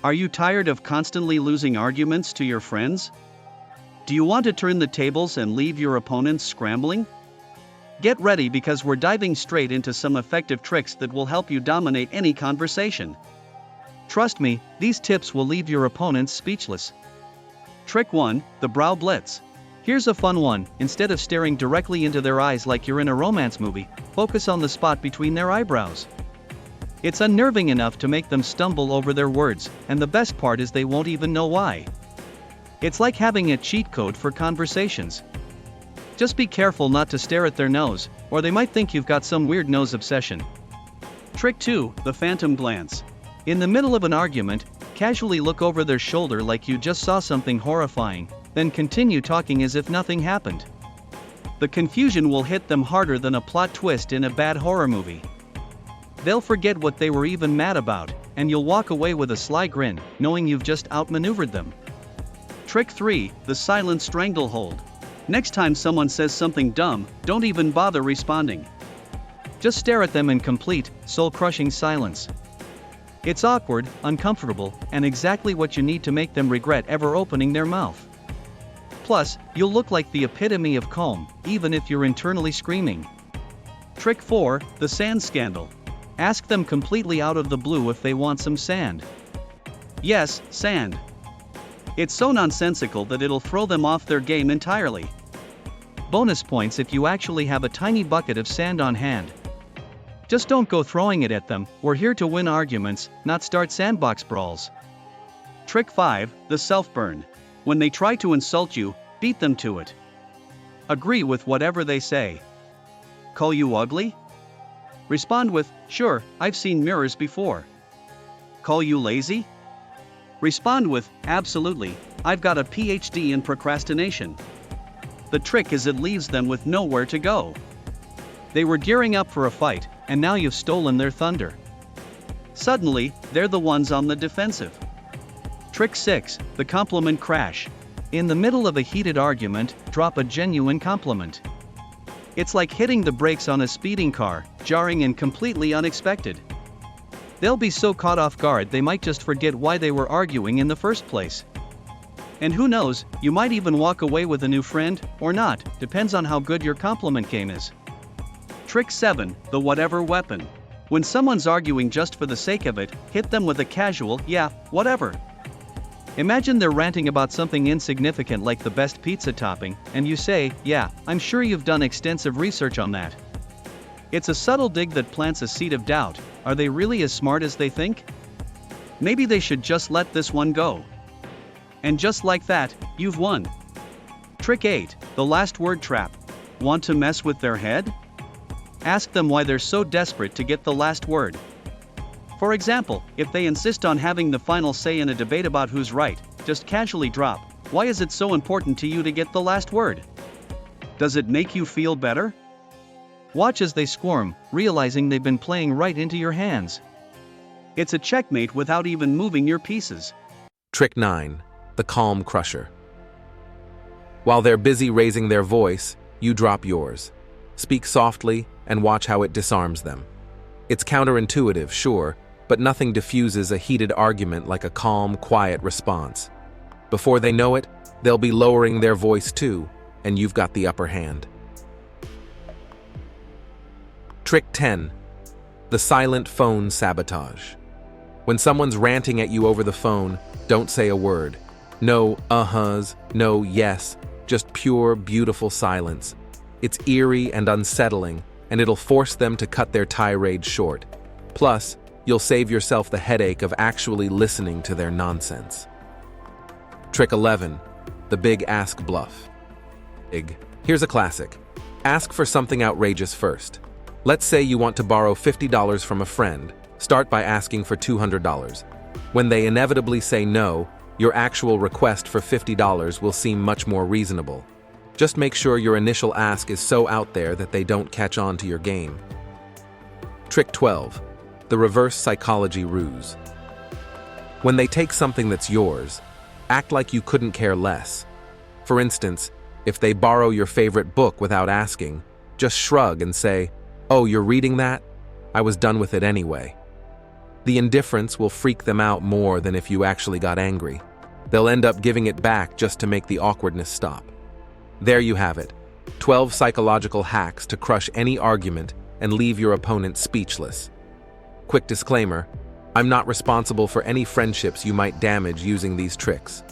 Are you tired of constantly losing arguments to your friends? Do you want to turn the tables and leave your opponents scrambling? Get ready because we're diving straight into some effective tricks that will help you dominate any conversation. Trust me, these tips will leave your opponents speechless. Trick 1, the brow blitz. Here's a fun one. Instead of staring directly into their eyes like you're in a romance movie, focus on the spot between their eyebrows. It's unnerving enough to make them stumble over their words, and the best part is they won't even know why. It's like having a cheat code for conversations. Just be careful not to stare at their nose, or they might think you've got some weird nose obsession. Trick 2, the phantom glance. In the middle of an argument, casually look over their shoulder like you just saw something horrifying, then continue talking as if nothing happened. The confusion will hit them harder than a plot twist in a bad horror movie. They'll forget what they were even mad about, and you'll walk away with a sly grin, knowing you've just outmaneuvered them. Trick 3, the silent stranglehold. Next time someone says something dumb, don't even bother responding. Just stare at them in complete, soul-crushing silence. It's awkward, uncomfortable, and exactly what you need to make them regret ever opening their mouth. Plus, you'll look like the epitome of calm, even if you're internally screaming. Trick 4, the sand scandal. Ask them completely out of the blue if they want some sand. Yes, sand. It's so nonsensical that it'll throw them off their game entirely. Bonus points if you actually have a tiny bucket of sand on hand. Just don't go throwing it at them. We're here to win arguments, not start sandbox brawls. Trick 5, the self-burn. When they try to insult you, beat them to it. Agree with whatever they say. Call you ugly? Respond with, sure, I've seen mirrors before. Call you lazy? Respond with, absolutely, I've got a PhD in procrastination. The trick is it leaves them with nowhere to go. They were gearing up for a fight, and now you've stolen their thunder. Suddenly, they're the ones on the defensive. Trick 6, the compliment crash. In the middle of a heated argument, drop a genuine compliment. It's like hitting the brakes on a speeding car, jarring and completely unexpected. They'll be so caught off guard they might just forget why they were arguing in the first place. And who knows, you might even walk away with a new friend, or not, depends on how good your compliment game is. Trick 7, the whatever weapon. When someone's arguing just for the sake of it, hit them with a casual, yeah, whatever. Imagine they're ranting about something insignificant like the best pizza topping, and you say, yeah, I'm sure you've done extensive research on that. It's a subtle dig that plants a seed of doubt. Are they really as smart as they think? Maybe they should just let this one go. And just like that, you've won. Trick 8, the last word trap. Want to mess with their head? Ask them why they're so desperate to get the last word. For example, if they insist on having the final say in a debate about who's right, just casually drop, why is it so important to you to get the last word? Does it make you feel better? Watch as they squirm, realizing they've been playing right into your hands. It's a checkmate without even moving your pieces. Trick 9, the calm crusher. While they're busy raising their voice, you drop yours. Speak softly and watch how it disarms them. It's counterintuitive, sure, but nothing diffuses a heated argument like a calm, quiet response. Before they know it, they'll be lowering their voice too, and you've got the upper hand. Trick 10, the silent phone sabotage. When someone's ranting at you over the phone, don't say a word. No uh-huhs, no yes, just pure, beautiful silence. It's eerie and unsettling, and it'll force them to cut their tirade short. Plus, you'll save yourself the headache of actually listening to their nonsense. Trick 11, the Big Ask Bluff. Here's a classic. Ask for something outrageous first. Let's say you want to borrow $50 from a friend. Start by asking for $200. When they inevitably say no, your actual request for $50 will seem much more reasonable. Just make sure your initial ask is so out there that they don't catch on to your game. Trick 12, the reverse psychology ruse. When they take something that's yours, act like you couldn't care less. For instance, if they borrow your favorite book without asking, just shrug and say, "Oh, you're reading that? I was done with it anyway." The indifference will freak them out more than if you actually got angry. They'll end up giving it back just to make the awkwardness stop. There you have it. 12 psychological hacks to crush any argument and leave your opponent speechless. Quick disclaimer, I'm not responsible for any friendships you might damage using these tricks.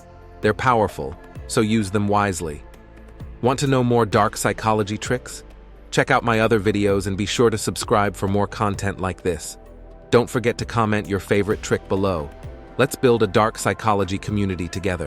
They're powerful, so use them wisely. Want to know more dark psychology tricks? Check out my other videos and be sure to subscribe for more content like this. Don't forget to comment your favorite trick below. Let's build a dark psychology community together.